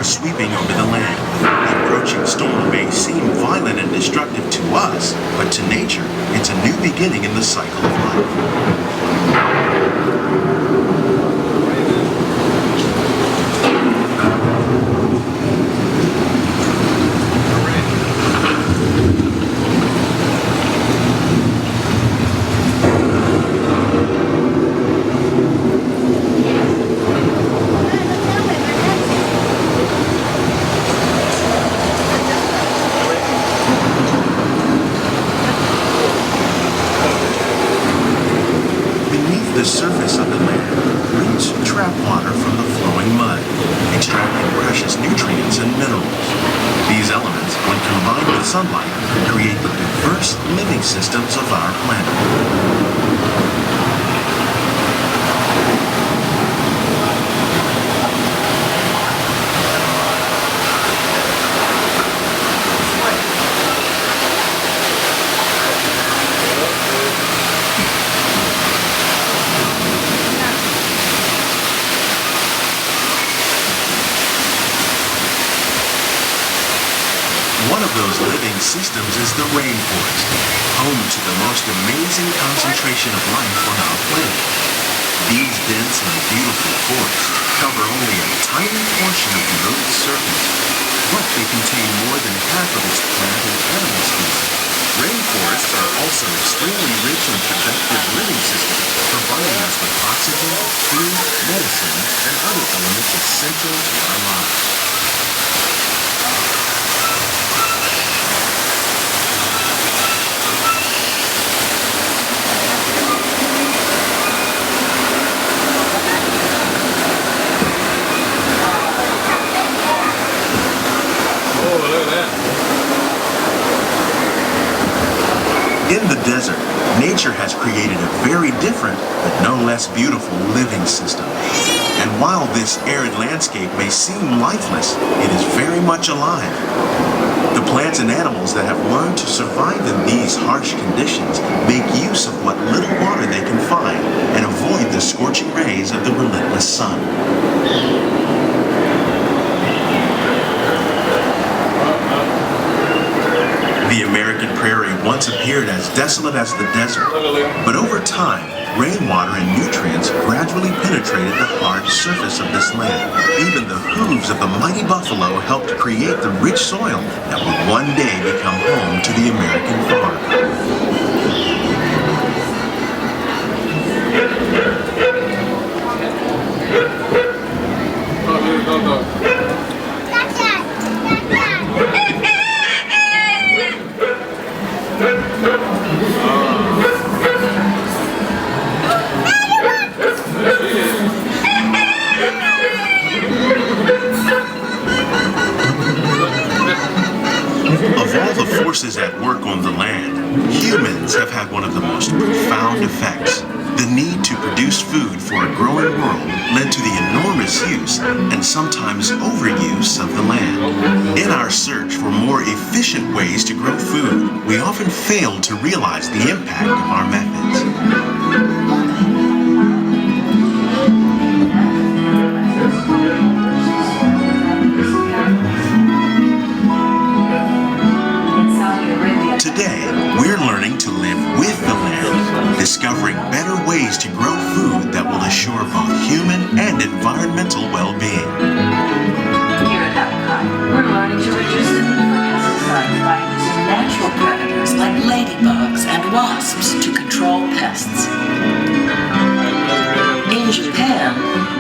sweeping over the land. The approaching storm may seem violent and destructive to us, but to nature, it's a new beginning in the cycle of life. The surface of the land, roots trap water from the flowing mud, extracting precious nutrients and minerals. These elements, when combined with sunlight, create the diverse living systems of our planet. One of those living systems is the rainforest, home to the most amazing concentration of life on our planet. These dense and beautiful forests cover only a tiny portion of the Earth's surface, but they contain more than half of its plant and animal species. Rainforests are also extremely rich in productive living systems, providing us with oxygen, food, medicine, and other elements essential to our lives. In the desert, nature has created a very different, but no less beautiful living system. And while this arid landscape may seem lifeless, it is very much alive. The plants and animals that have learned to survive in these harsh conditions make use of what little water they can find and avoid the scorching rays of the relentless sun. The American prairie once appeared as desolate as the desert, but over time, rainwater and nutrients gradually penetrated the hard surface of this land. Even the hooves of the mighty buffalo helped create the rich soil that would one day become home to the American farm. Of all the forces at work on the land, humans have had one of the most profound effects. The need to produce food for a growing world led to the enormous use and sometimes overuse of the land. In our search for more efficient ways to grow food, we often fail to realize the impact of our methods. Today, we're learning to live with the land, discovering better ways to grow food that will assure both human and environmental well-being. Here at Epcot, we're learning to reduce the need for pesticides by using natural predators like ladybugs and wasps to control pests. In Japan,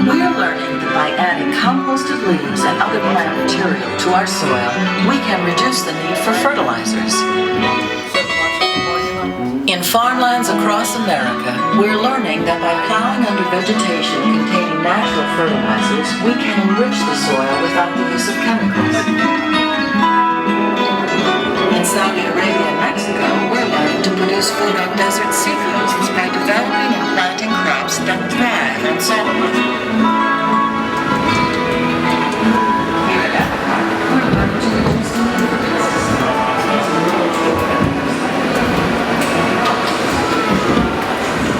we're learning that by adding composted leaves and other plant material to our soil, we can reduce the need for fertilizers. In farmlands across America, we're learning that by plowing under vegetation containing natural fertilizers, we can enrich the soil without the use of chemicals. In Saudi Arabia and Mexico, we're learning to produce food on desert seacoasts by developing and planting crops that thrive on salt water. Here at Epcot, we're learning to reduce the need for pesticides.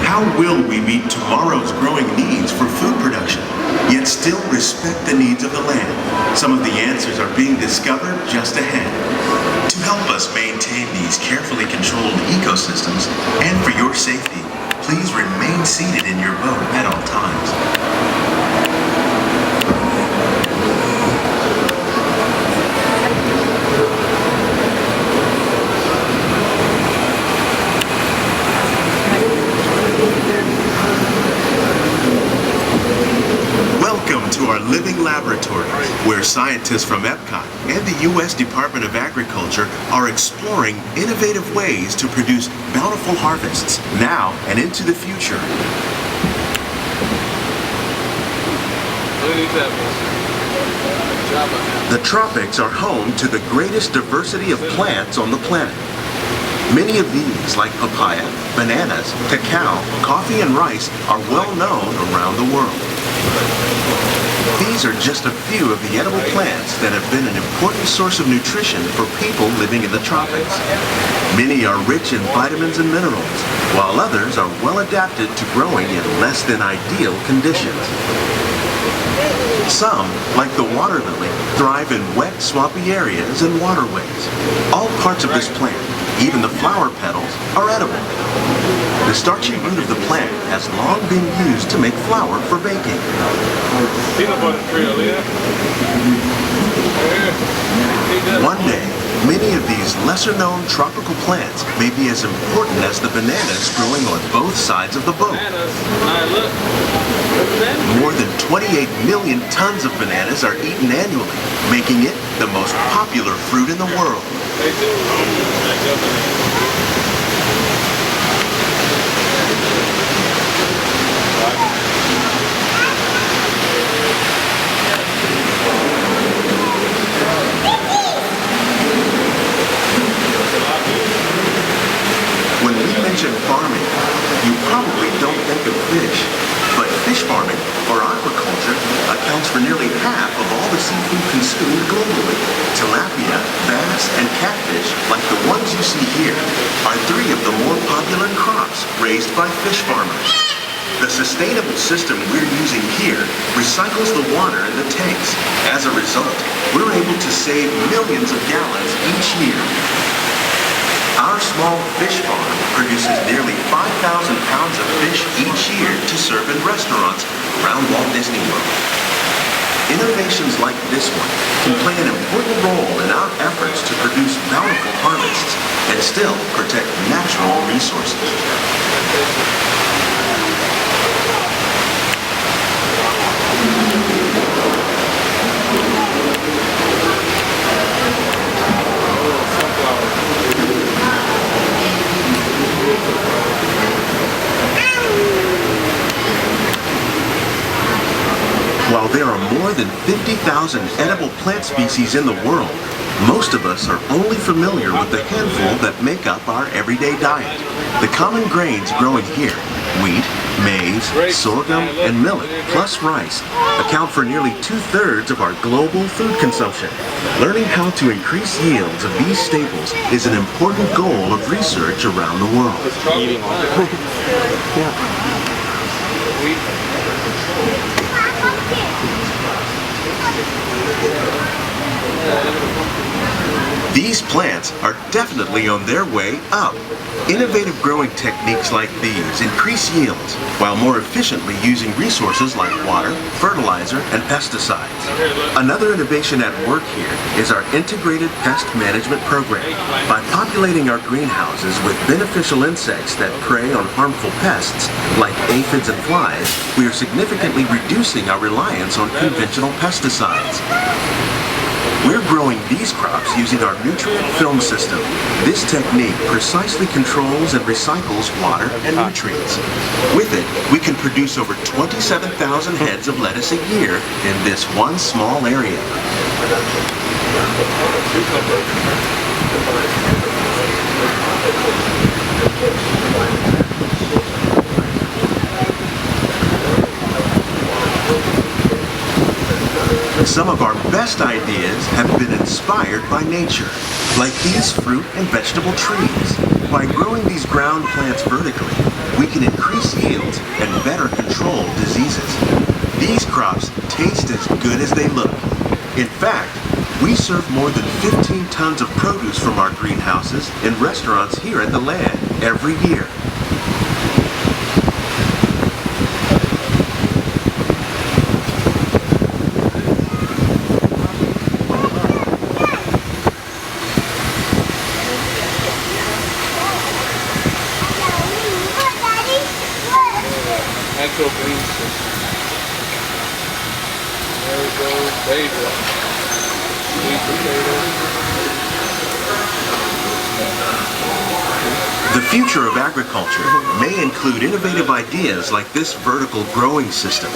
How will we meet tomorrow's growing needs for food production, yet and still respect the needs of the land? Some of the answers are being discovered just ahead. To help us maintain these carefully controlled ecosystems and for your safety, please remain seated in your boat at all times. Welcome to our living laboratory, where scientists from Epcot and the U.S. Department of Agriculture are exploring innovative ways to produce bountiful harvests now and into the future. The tropics are home to the greatest diversity of plants on the planet. Many of these, like papaya, bananas, cacao, coffee, and rice, are well known around the world. These are just a few of the edible plants that have been an important source of nutrition for people living in the tropics. Many are rich in vitamins and minerals, while others are well adapted to growing in less than ideal conditions. Some, like the water lily, thrive in wet, swampy areas and waterways. All parts of this plant, even the flower petals, are edible. The starchy root of the plant has long been used to make flour for baking. One day, many of these lesser-known tropical plants may be as important as the bananas growing on both sides of the boat. More than 28 million tons of bananas are eaten annually, making it the most popular fruit in the world. When we mention farming, you probably don't think of fish, but fish farming, or aquaculture, accounts for nearly half of all the seafood consumed globally. Tilapia, bass, and catfish, like the ones you see here, are three of the more popular crops raised by fish farmers. The sustainable system we're using here recycles the water in the tanks. As a result, we're able to save millions of gallons each year. Our small fish farm produces nearly 5,000 pounds of fish each year to serve in restaurants around Walt Disney World. Innovations like this one can play an important role in our efforts to produce bountiful harvests and still protect natural resources. While there are more than 50,000 edible plant species in the world, most of us are only familiar with the handful that make up our everyday diet. The common grains growing here, wheat, maize, sorghum, and millet, plus rice, account for nearly 2/3 of our global food consumption. Learning how to increase yields of these staples is an important goal of research around the world. These plants are definitely on their way up. Innovative growing techniques like these increase yields while more efficiently using resources like water, fertilizer, and pesticides. Another innovation at work here is our integrated pest management program. By populating our greenhouses with beneficial insects that prey on harmful pests like aphids and flies, we are significantly reducing our reliance on conventional pesticides. We're growing these crops using our nutrient film system. This technique precisely controls and recycles water and nutrients. With it, we can produce over 27,000 heads of lettuce a year in this one small area. Some of our best ideas have been inspired by nature, like these fruit and vegetable trees. By growing these ground plants vertically, we can increase yields and better control diseases. These crops taste as good as they look. In fact, we serve more than 15 tons of produce from our greenhouses in restaurants here at the land every year. Natural green system. There we go, basil, sweet potato. The future of agriculture may include innovative ideas like this vertical growing system.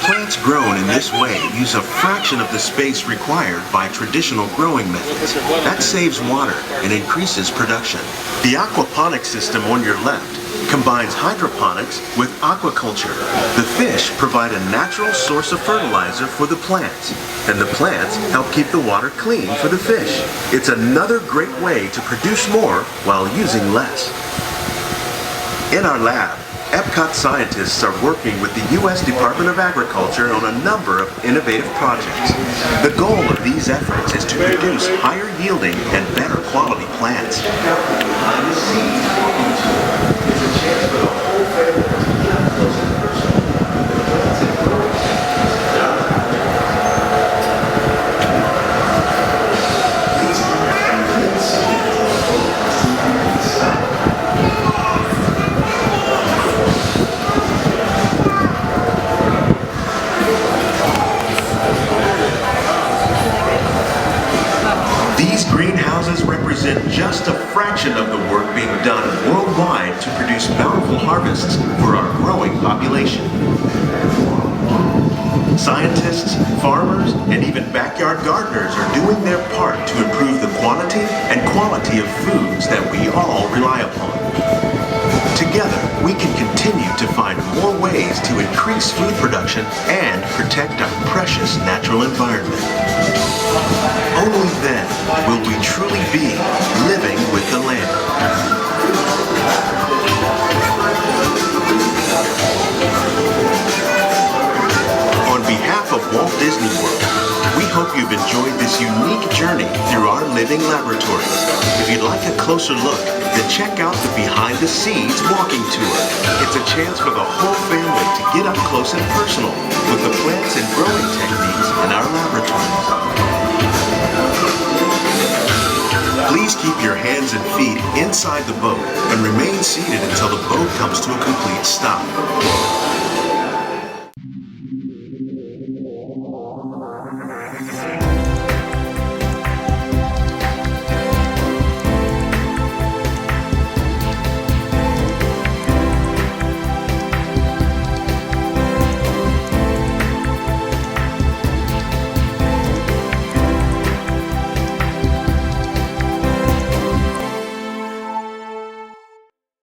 Plants grown in this way use a fraction of the space required by traditional growing methods. That saves water and increases production. The aquaponics system on your left combines hydroponics with aquaculture. The fish provide a natural source of fertilizer for the plants, and the plants help keep the water clean for the fish. It's another great way to produce more while using less. In our lab, Epcot scientists are working with the U.S. Department of Agriculture on a number of innovative projects. The goal of these efforts is to produce higher yielding and better quality plants. These greenhouses represent just a fraction of the work being done worldwide to produce bountiful harvests for our growing population. Scientists, farmers, and even backyard gardeners are doing their part to improve the quantity and quality of foods that we all rely upon. Together, we can continue to find more ways to increase food production and protect our precious natural environment. Only then will we truly be living with the land. On behalf of Walt Disney World, we hope you've enjoyed this unique journey through our living laboratories. If you'd like a closer look, then check out the Behind the Scenes walking tour. It's a chance for the whole family to get up close and personal with the plants and growing techniques in our laboratories. Please keep your hands and feet inside the boat and remain seated until the boat comes to a complete stop.